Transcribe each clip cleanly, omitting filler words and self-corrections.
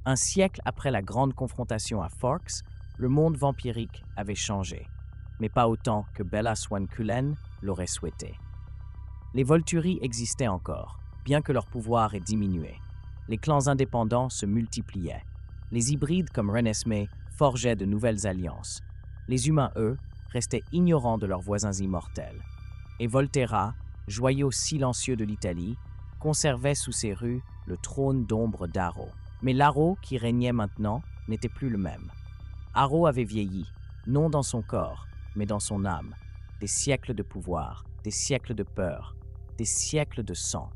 Un siècle après la grande confrontation à Forks, le monde vampirique avait changé, mais pas autant que Bella Swan Cullen l'aurait souhaité. Les Volturi existaient encore, bien que leur pouvoir ait diminué. Les clans indépendants se multipliaient. Les hybrides comme Renesmee forgeaient de nouvelles alliances. Les humains, eux, restaient ignorants de leurs voisins immortels. Et Volterra, joyau silencieux de l'Italie, conservait sous ses rues le trône d'ombre d'Aro. Mais l'Aro qui régnait maintenant n'était plus le même. Aro avait vieilli, non dans son corps, mais dans son âme. Des siècles de pouvoir, des siècles de peur, des siècles de sang.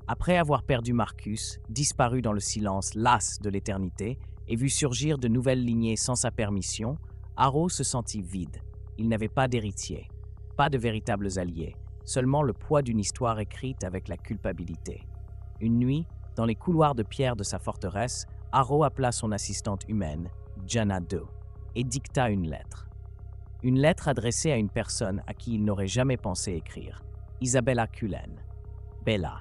Après avoir perdu Marcus, disparu dans le silence las de l'éternité, et vu surgir de nouvelles lignées sans sa permission, Aro se sentit vide. Il n'avait pas d'héritier, pas de véritables alliés, seulement le poids d'une histoire écrite avec la culpabilité. Une nuit, dans les couloirs de pierre de sa forteresse, Aro appela son assistante humaine, Jana Do, et dicta une lettre. Une lettre adressée à une personne à qui il n'aurait jamais pensé écrire, Isabella Cullen. Bella,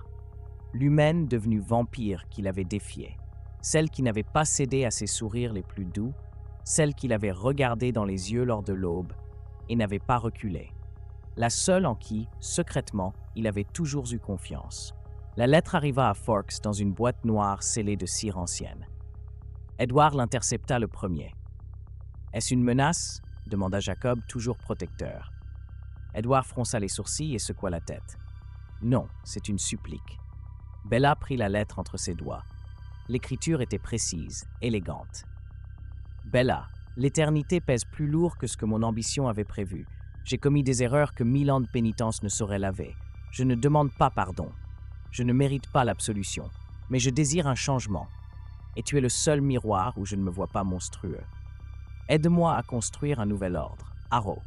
l'humaine devenue vampire qu'il avait défiée, celle qui n'avait pas cédé à ses sourires les plus doux, celle qu'il avait regardée dans les yeux lors de l'aube et n'avait pas reculé, la seule en qui, secrètement, il avait toujours eu confiance. La lettre arriva à Forks dans une boîte noire scellée de cire ancienne. Edward l'intercepta le premier. « Est-ce une menace ?» demanda Jacob, toujours protecteur. Edward fronça les sourcils et secoua la tête. « Non, c'est une supplique. » Bella prit la lettre entre ses doigts. L'écriture était précise, élégante. « Bella, l'éternité pèse plus lourd que ce que mon ambition avait prévu. J'ai commis des erreurs que 1000 ans de pénitence ne sauraient laver. Je ne demande pas pardon. Je ne mérite pas l'absolution, mais je désire un changement. Et tu es le seul miroir où je ne me vois pas monstrueux. Aide-moi à construire un nouvel ordre. Aro. »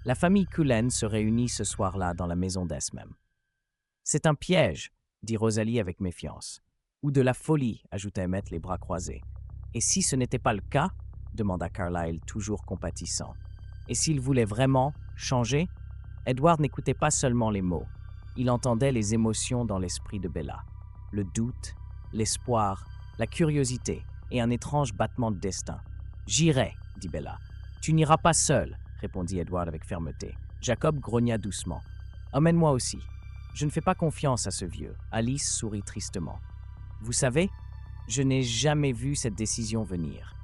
La famille Cullen se réunit ce soir-là dans la maison d'Esmem. « C'est un piège, » dit Rosalie avec méfiance. « Ou de la folie, » ajouta Emmett les bras croisés. « Et si ce n'était pas le cas ?» demanda Carlyle, toujours compatissant. « Et s'il voulait vraiment changer ?» Edward n'écoutait pas seulement les mots. Il entendait les émotions dans l'esprit de Bella. Le doute, l'espoir, la curiosité et un étrange battement de destin. « J'irai, » dit Bella. « Tu n'iras pas seul, » répondit Edward avec fermeté. Jacob grogna doucement. « Emmène-moi aussi. » « Je ne fais pas confiance à ce vieux. » Alice sourit tristement. « Vous savez, je n'ai jamais vu cette décision venir.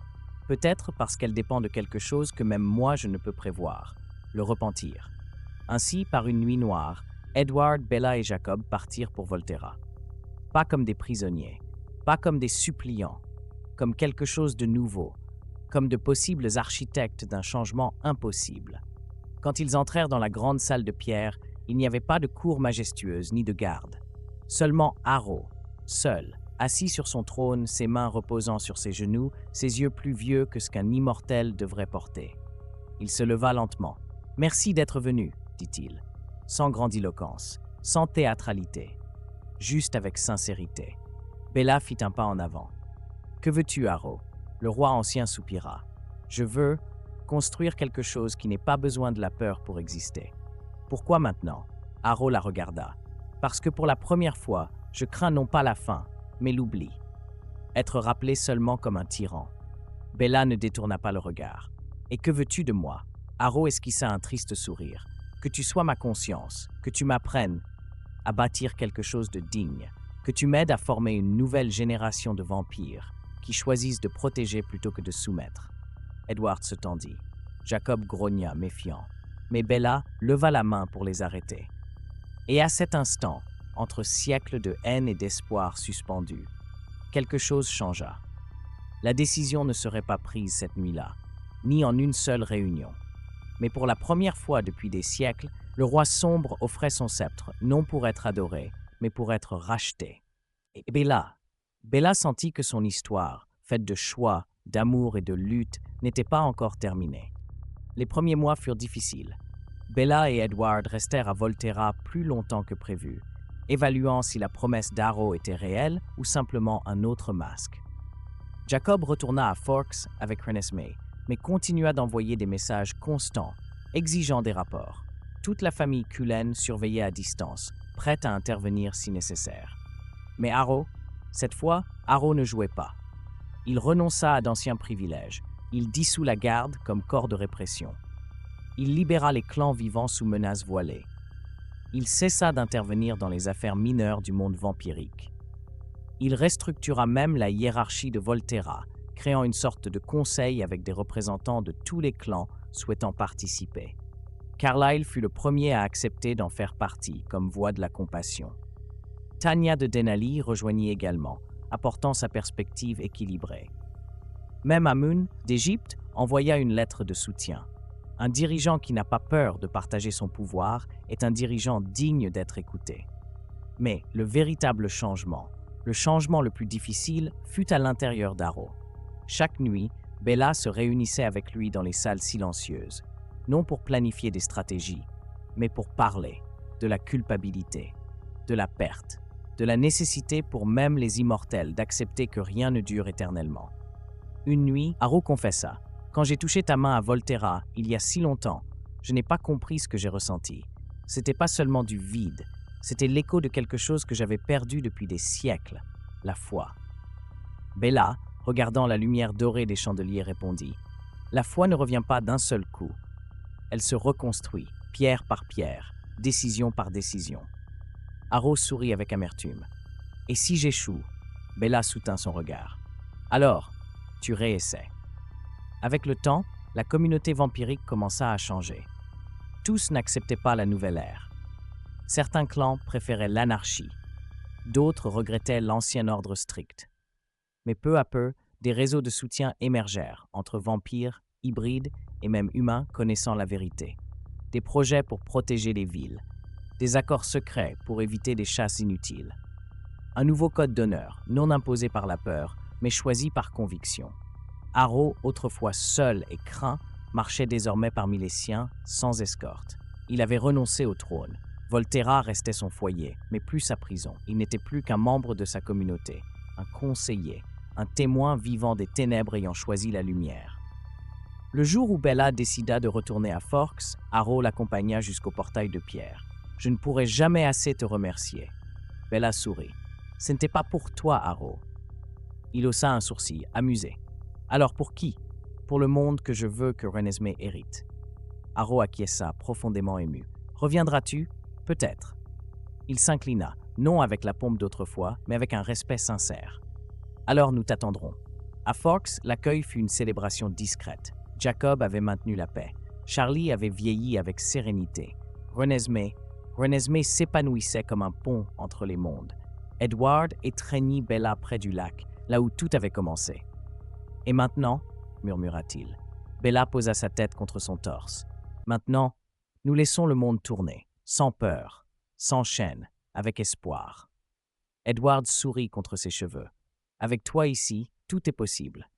Peut-être parce qu'elle dépend de quelque chose que même moi je ne peux prévoir, le repentir. » Ainsi, par une nuit noire, Edward, Bella et Jacob partirent pour Volterra. Pas comme des prisonniers, pas comme des suppliants, comme quelque chose de nouveau, comme de possibles architectes d'un changement impossible. Quand ils entrèrent dans la grande salle de pierre, il n'y avait pas de cour majestueuse ni de garde. Seulement Aro, seul, assis sur son trône, ses mains reposant sur ses genoux, ses yeux plus vieux que ce qu'un immortel devrait porter. Il se leva lentement. « Merci d'être venu, » dit-il, sans grandiloquence, sans théâtralité, juste avec sincérité. Bella fit un pas en avant. « Que veux-tu, Aro ?» Le roi ancien soupira. « Je veux construire quelque chose qui n'ait pas besoin de la peur pour exister. » « Pourquoi maintenant ?» Aro la regarda. « Parce que pour la première fois, je crains non pas la faim, mais l'oubli. Être rappelé seulement comme un tyran. » Bella ne détourna pas le regard. « Et que veux-tu de moi ?» Aro esquissa un triste sourire. « Que tu sois ma conscience, que tu m'apprennes à bâtir quelque chose de digne, que tu m'aides à former une nouvelle génération de vampires qui choisissent de protéger plutôt que de soumettre. » Edward se tendit. Jacob grogna, méfiant. Mais Bella leva la main pour les arrêter. Et à cet instant, entre siècles de haine et d'espoir suspendus, quelque chose changea. La décision ne serait pas prise cette nuit-là, ni en une seule réunion. Mais pour la première fois depuis des siècles, le roi sombre offrait son sceptre, non pour être adoré, mais pour être racheté. Et Bella sentit que son histoire, faite de choix, d'amour et de lutte, n'était pas encore terminée. Les premiers mois furent difficiles. Bella et Edward restèrent à Volterra plus longtemps que prévu, évaluant si la promesse d'Aro était réelle ou simplement un autre masque. Jacob retourna à Forks avec Renesmee, mais continua d'envoyer des messages constants, exigeant des rapports. Toute la famille Cullen surveillait à distance, prête à intervenir si nécessaire. Mais Aro, cette fois, Aro ne jouait pas. Il renonça à d'anciens privilèges. Il dissout la garde comme corps de répression. Il libéra les clans vivant sous menace voilée. Il cessa d'intervenir dans les affaires mineures du monde vampirique. Il restructura même la hiérarchie de Volterra, créant une sorte de conseil avec des représentants de tous les clans souhaitant participer. Carlyle fut le premier à accepter d'en faire partie comme voix de la compassion. Tanya de Denali rejoignit également, apportant sa perspective équilibrée. Même Amun, d'Égypte, envoya une lettre de soutien. Un dirigeant qui n'a pas peur de partager son pouvoir est un dirigeant digne d'être écouté. Mais le véritable changement, le changement le plus difficile, fut à l'intérieur d'Harrow. Chaque nuit, Bella se réunissait avec lui dans les salles silencieuses, non pour planifier des stratégies, mais pour parler de la culpabilité, de la perte, de la nécessité pour même les immortels d'accepter que rien ne dure éternellement. Une nuit, Harrow confessa « Quand j'ai touché ta main à Volterra, il y a si longtemps, je n'ai pas compris ce que j'ai ressenti. C'était pas seulement du vide, c'était l'écho de quelque chose que j'avais perdu depuis des siècles, la foi. » Bella, regardant la lumière dorée des chandeliers, répondit « La foi ne revient pas d'un seul coup. Elle se reconstruit, pierre par pierre, décision par décision. » Harrow sourit avec amertume. « Et si j'échoue ?» Bella soutint son regard. « Alors, tu réessais. » Avec le temps, la communauté vampirique commença à changer. Tous n'acceptaient pas la nouvelle ère. Certains clans préféraient l'anarchie. D'autres regrettaient l'ancien ordre strict. Mais peu à peu, des réseaux de soutien émergèrent entre vampires, hybrides et même humains connaissant la vérité. Des projets pour protéger les villes. Des accords secrets pour éviter des chasses inutiles. Un nouveau code d'honneur, non imposé par la peur, mais choisi par conviction. Harrow, autrefois seul et craint, marchait désormais parmi les siens, sans escorte. Il avait renoncé au trône. Volterra restait son foyer, mais plus sa prison. Il n'était plus qu'un membre de sa communauté, un conseiller, un témoin vivant des ténèbres ayant choisi la lumière. Le jour où Bella décida de retourner à Forks, Harrow l'accompagna jusqu'au portail de pierre. « Je ne pourrai jamais assez te remercier. » Bella sourit. « Ce n'était pas pour toi, Harrow. » Il haussa un sourcil, amusé. « Alors pour qui? Pour le monde que je veux que Renesmee hérite. » Harrow acquiesça, profondément ému. « Reviendras-tu? Peut-être. » Il s'inclina, non avec la pompe d'autrefois, mais avec un respect sincère. « Alors nous t'attendrons. » À Forks, l'accueil fut une célébration discrète. Jacob avait maintenu la paix. Charlie avait vieilli avec sérénité. Renesmee s'épanouissait comme un pont entre les mondes. Edward étreignit Bella près du lac, là où tout avait commencé. « Et maintenant » murmura-t-il. Bella posa sa tête contre son torse. « Maintenant, nous laissons le monde tourner, sans peur, sans chaîne, avec espoir. » Edward sourit contre ses cheveux. « Avec toi ici, tout est possible. »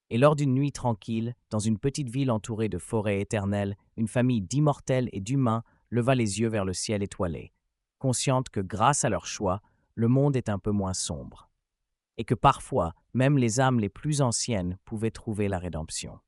Et lors d'une nuit tranquille, dans une petite ville entourée de forêts éternelles, une famille d'immortels et d'humains leva les yeux vers le ciel étoilé, consciente que grâce à leur choix, le monde est un peu moins sombre. Et que parfois, même les âmes les plus anciennes pouvaient trouver la rédemption.